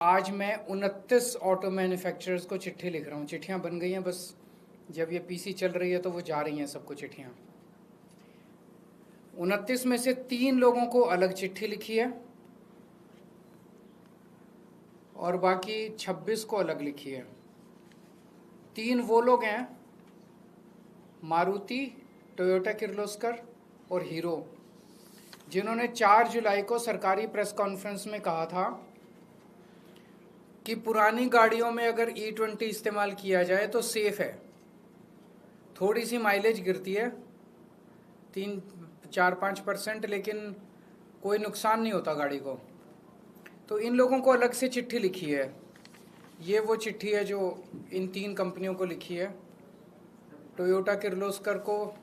आज मैं 29 auto manufacturers को चिट्ठी लिख रहा हूँ। चिट्ठियाँ बन गई हैं, बस जब ये पीसी चल रही है तो वो जा रही हैं सबको चिट्ठियाँ। 29 में से 3 लोगों को अलग चिट्ठी लिखी है और बाकी 26 को अलग लिखी है। 3 वो लोग हैं, मारुति, टोयोटा किर्लोस्कर और हीरो, जिन्होंने 4 जुलाई को सरकारी प्रेस कॉन्फ्रेंस में कहा था कि पुरानी गाड़ियों में अगर E20 इस्तेमाल किया जाए तो सेफ है। थोड़ी सी माइलेज गिरती है 3-4-5%, लेकिन कोई नुकसान नहीं होता गाड़ी को। तो इन लोगों को अलग से चिट्ठी लिखी है। ये वो चिट्ठी है जो इन 3 कंपनियों को लिखी है, टोयोटा किर्लोस्कर को,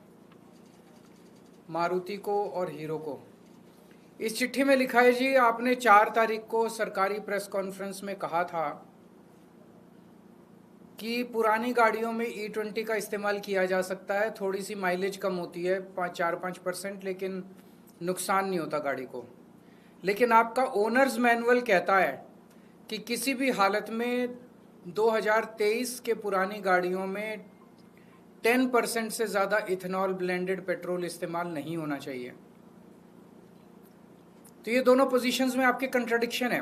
मारुति को और हीरो को। इस चिट्ठी में लिखा है, जी आपने 4 तारीख को सरकारी प्रेस कॉन्फ्रेंस में कहा था कि पुरानी गाड़ियों में E20 का इस्तेमाल किया जा सकता है। थोड़ी सी माइलेज कम होती है 4-5%, लेकिन नुकसान नहीं होता गाड़ी को। लेकिन आपका ओनर्स मैनुअल कहता है कि किसी भी हालत में 2023 के पुरानी गाड़ियों में 10% से ज़्यादा इथेनॉल ब्लेंडेड पेट्रोल इस्तेमाल नहीं होना चाहिए। तो ये दोनों पोजीशंस में आपके कंट्राडिक्शन है।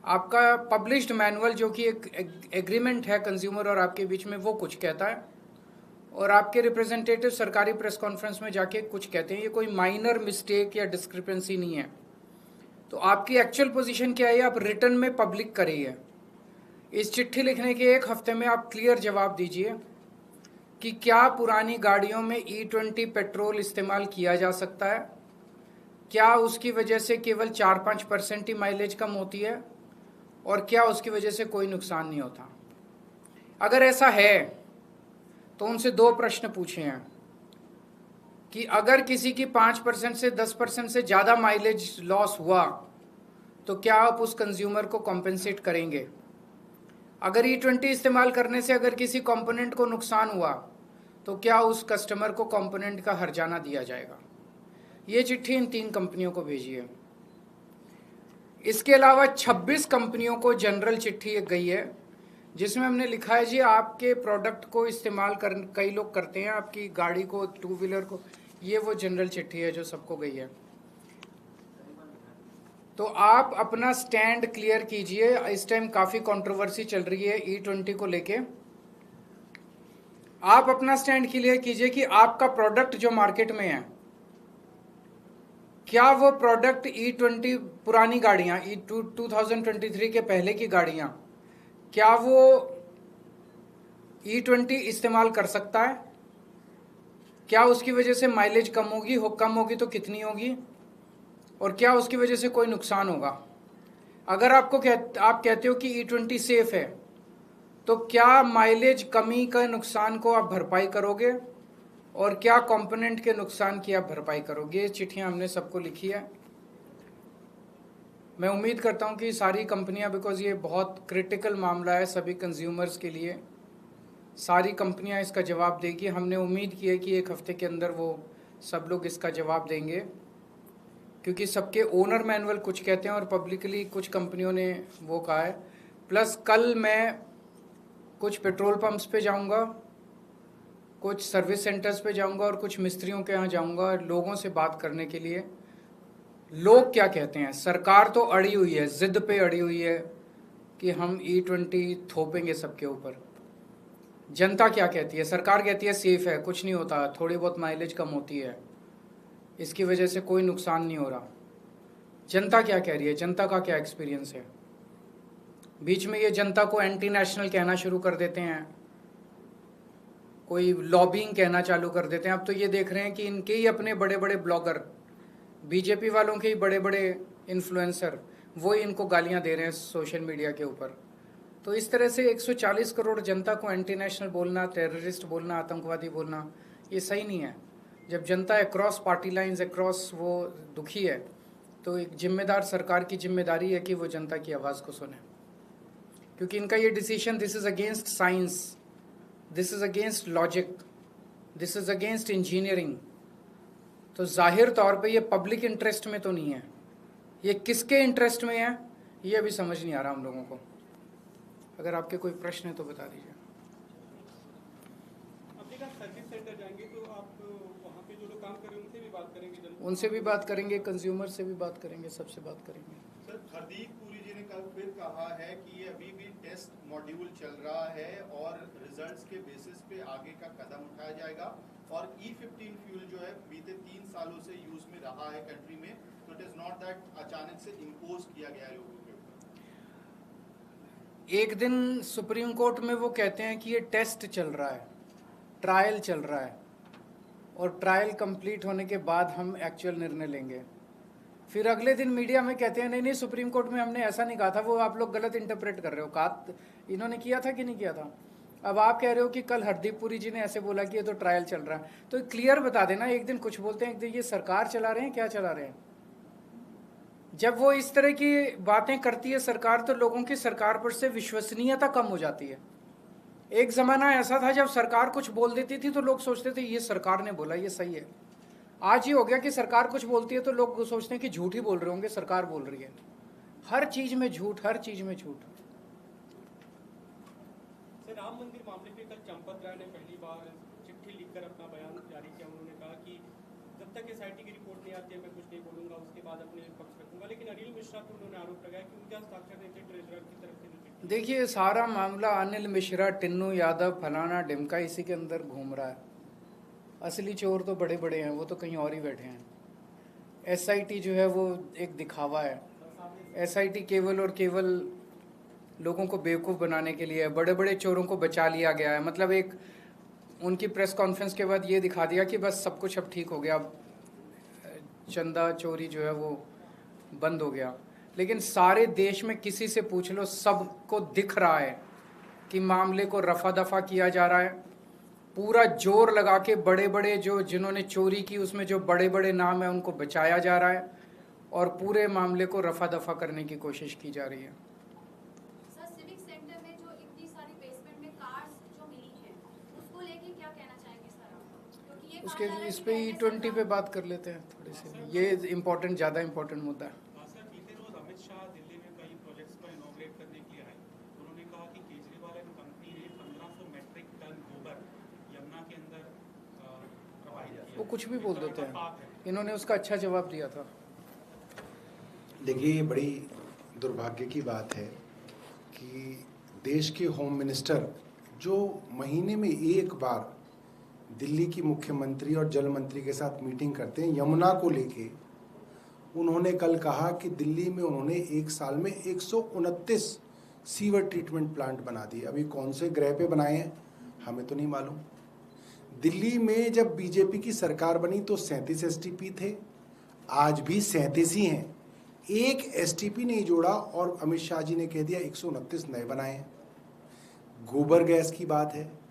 आपका पब्लिश्ड मैनुअल, जो कि एक एग्रीमेंट है कंज्यूमर और आपके बीच में, वो कुछ कहता है और आपके रिप्रेजेंटेटिव सरकारी प्रेस कॉन्फ्रेंस में जाके कुछ कहते हैं। ये कोई माइनर मिस्टेक या डिस्क्रिपेंसी नहीं है। तो आपकी एक्चुअल पोजीशन क्या है, आप रिटर्न में पब्लिक करिए। इस चिट्ठी लिखने के 1 हफ्ते में आप क्लियर जवाब दीजिए कि क्या पुरानी गाड़ियों में E20 पेट्रोल इस्तेमाल किया जा सकता है, क्या उसकी वजह से केवल 4-5% ही माइलेज कम होती है और क्या उसकी वजह से कोई नुकसान नहीं होता। अगर ऐसा है तो उनसे 2 प्रश्न पूछे हैं कि अगर किसी की 5% से 10% से ज़्यादा माइलेज लॉस हुआ तो क्या आप उस कंज्यूमर को कॉम्पेंसेट करेंगे। अगर E20 इस्तेमाल करने से अगर किसी कंपोनेंट को नुकसान हुआ तो क्या उस कस्टमर को कंपोनेंट का हर्जाना दिया जाएगा। ये चिट्ठी इन 3 कंपनियों को भेजी है। इसके अलावा 26 कंपनियों को जनरल चिट्ठी गई है, जिसमें हमने लिखा है, जी आपके प्रोडक्ट को इस्तेमाल कर कई लोग करते हैं, आपकी गाड़ी को, 2 व्हीलर को। ये वो जनरल चिट्ठी है जो सबको गई है। तो आप अपना स्टैंड क्लियर कीजिए। इस टाइम काफ़ी कंट्रोवर्सी चल रही है E20 को लेके। आप अपना स्टैंड क्लियर कीजिए कि आपका प्रोडक्ट जो मार्केट में है, क्या वो प्रोडक्ट E20, पुरानी गाड़ियाँ, 2023 के पहले की गाड़ियाँ, क्या वो E20 इस्तेमाल कर सकता है, क्या उसकी वजह से माइलेज कम होगी, कम होगी तो कितनी होगी, और क्या उसकी वजह से कोई नुकसान होगा। अगर आप कहते हो कि E20 सेफ है, तो क्या माइलेज कमी का नुकसान को आप भरपाई करोगे और क्या कंपोनेंट के नुकसान की आप भरपाई करोगे। ये चिट्ठियाँ हमने सबको लिखी है। मैं उम्मीद करता हूँ कि सारी कंपनियाँ, बिकॉज़ ये बहुत क्रिटिकल मामला है सभी कंज्यूमर्स के लिए, सारी कंपनियाँ इसका जवाब देगी। हमने उम्मीद की है कि 1 हफ्ते के अंदर वो सब लोग इसका जवाब देंगे, क्योंकि सबके ओनर मैनुअल कुछ कहते हैं और पब्लिकली कुछ कंपनियों ने वो कहा है। प्लस कल मैं कुछ पेट्रोल पंप्स पे जाऊंगा, कुछ सर्विस सेंटर्स पे जाऊंगा और कुछ मिस्त्रियों के यहाँ जाऊंगा लोगों से बात करने के लिए। लोग क्या कहते हैं। सरकार तो अड़ी हुई है, जिद पे अड़ी हुई है कि हम E20 थोपेंगे सबके ऊपर। जनता क्या कहती है। सरकार कहती है सेफ है, कुछ नहीं होता, थोड़ी बहुत माइलेज कम होती है, इसकी वजह से कोई नुकसान नहीं हो रहा। जनता क्या कह रही है, जनता का क्या एक्सपीरियंस है। बीच में ये जनता को एंटी नेशनल कहना शुरू कर देते हैं, कोई लॉबिंग कहना चालू कर देते हैं। अब तो ये देख रहे हैं कि इनके ही अपने बड़े बड़े ब्लॉगर, बीजेपी वालों के ही बड़े बड़े इन्फ्लुएंसर, वो ही इनको गालियां दे रहे हैं सोशल मीडिया के ऊपर। तो इस तरह से 140 करोड़ जनता को एंटी नेशनल बोलना, टेररिस्ट बोलना, आतंकवादी बोलना, ये सही नहीं है। जब जनता अक्रॉस पार्टी लाइंस, अक्रॉस वो दुखी है, तो एक जिम्मेदार सरकार की जिम्मेदारी है कि वो जनता की आवाज़ को सुने, क्योंकि इनका ये decision, this is against science, this is against logic, this is against engineering. तो जाहिर तौर पे ये पब्लिक इंटरेस्ट में तो नहीं है। ये किसके इंटरेस्ट में है, ये अभी समझ नहीं आ रहा हम लोगों को। अगर आपके कोई प्रश्न है तो बता दीजिए। सर्विस सेंटर जाएंगे तो आप वहाँ पे जो लोग काम कर रहे हैं उनसे भी बात करेंगे? उनसे भी बात करेंगे, कंज्यूमर से भी बात करेंगे, सबसे बात करेंगे। सर, हरदीप पुरी जी ने कल फिर कहा है कि ये अभी भी टेस्ट मॉड्यूल चल रहा है और रिजल्ट्स के बेसिस पे आगे का कदम उठाया जाएगा, और E15 फ्यूल जो है बीते 3 सालों से यूज में रहा है कंट्री में, तो इट इज नॉट दैट अचानक से इम्पोज किया गया है लोगों के ऊपर। एक दिन सुप्रीम कोर्ट में वो कहते हैं कि ये टेस्ट चल रहा है, ट्रायल चल रहा है, और ट्रायल कंप्लीट होने के बाद हम एक्चुअल निर्णय लेंगे। फिर अगले दिन मीडिया में कहते हैं नहीं नहीं सुप्रीम कोर्ट में हमने ऐसा नहीं कहा था, वो आप लोग गलत इंटरप्रेट कर रहे हो। कहा इन्होंने किया था कि नहीं किया था? अब आप कह रहे हो कि कल हरदीप पुरी जी ने ऐसे बोला कि ये तो ट्रायल चल रहा है, तो क्लियर बता देना। एक दिन कुछ बोलते हैं, एक दिन ये सरकार चला रहे हैं, क्या चला रहे हैं? जब वो इस तरह की बातें करती है सरकार, तो लोगों की सरकार पर से विश्वसनीयता कम हो जाती है। एक ज़माना ऐसा था जब सरकार कुछ बोल देती थी तो लोग सोचते थे ये सरकार ने बोला, ये सही है। आज ये हो गया कि सरकार कुछ बोलती है तो लोग सोचते हैं कि झूठ ही बोल रहे होंगे, सरकार बोल रही है। हर चीज़ में झूठ, हर चीज़ में झूठ। सर, राम मंदिर मामले पे कल चंपत राय ने पहली बार चिट्ठी लिखकर अपना बयान जारी किया। उन्होंने कहा कि जब तक SIT की रिपोर्ट नहीं आती है मैं कुछ नहीं बोलूंगा, उसके बाद अपने पक्ष रखूंगा। लेकिन अनिल मिश्रा पर उन्होंने आरोप लगाया कि उनके हस्ताक्षर नहीं थे ट्रेजरर की तरफ से। देखिए, सारा मामला अनिल मिश्रा, टिन्नू यादव, फलाना ढिमका, इसी के अंदर घूम रहा है। असली चोर तो बड़े बड़े हैं, वो तो कहीं और ही बैठे हैं। SIT जो है वो एक दिखावा है। SIT केवल और केवल लोगों को बेवकूफ़ बनाने के लिए है। बड़े बड़े चोरों को बचा लिया गया है। मतलब एक उनकी प्रेस कॉन्फ्रेंस के बाद ये दिखा दिया कि बस सब कुछ अब ठीक हो गया, अब चंदा चोरी जो है वो बंद हो गया। लेकिन सारे देश में किसी से पूछ लो, सबको दिख रहा है कि मामले को रफा दफा किया जा रहा है। पूरा जोर लगा के बड़े बड़े जो जिन्होंने चोरी की उसमें जो बड़े बड़े नाम है उनको बचाया जा रहा है, और पूरे मामले को रफा दफा करने की कोशिश की जा रही है। सर, सिविक सेंटर में जो इतनी सारी बेसमेंट में कार्स जो मिली हैं, उसको लेके क्या कहना चाहेंगे सर आप? क्योंकि ये उसके कहा जा रहा है इस कि पे पहले E20 पे सरकार- बात कर लेते हैं थोड़ी सी। ये इम्पोर्टेंट, ज़्यादा इम्पोर्टेंट मुद्दा है। सर, बीते रोज अमित शाह दिल्ली में कई प्रोजेक्ट्स को इनॉग्रेट करने के लिए आए। उन्होंने कहा कि केजरीवाल एंड कंपनी ने 1500 मेट्रिक टन गोबर यमुना के अंदर प्रवाहित किया। वो कुछ भी बोल देते हैं, इन्होंने उसका अच्छा जवाब दिया था। देखिए, ये बड़ी दुर्भाग्य की बात है कि देश के होम मिनिस्टर जो महीने में एक बार दिल्ली की मुख्यमंत्री और जल मंत्री के साथ मीटिंग करते हैं यमुना को लेके, उन्होंने कल कहा कि दिल्ली में उन्होंने एक साल में 129 सीवर ट्रीटमेंट प्लांट बना दिए। अभी कौन से ग्रह पे बनाए हैं हमें तो नहीं मालूम। दिल्ली में जब बीजेपी की सरकार बनी तो 37 STP थे, आज भी 37 ही हैं। एक STP नहीं जोड़ा और अमित शाह जी ने कह दिया 129 नए बनाए हैं। गोबर गैस की बात है,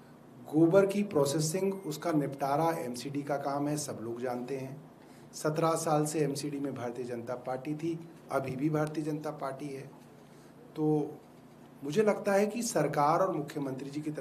गोबर की प्रोसेसिंग, उसका निपटारा MCD का काम है, सब लोग जानते हैं। 17 साल से MCD में भारतीय जनता पार्टी थी, अभी भी भारतीय जनता पार्टी है। तो मुझे लगता है कि सरकार और मुख्यमंत्री जी की तरफ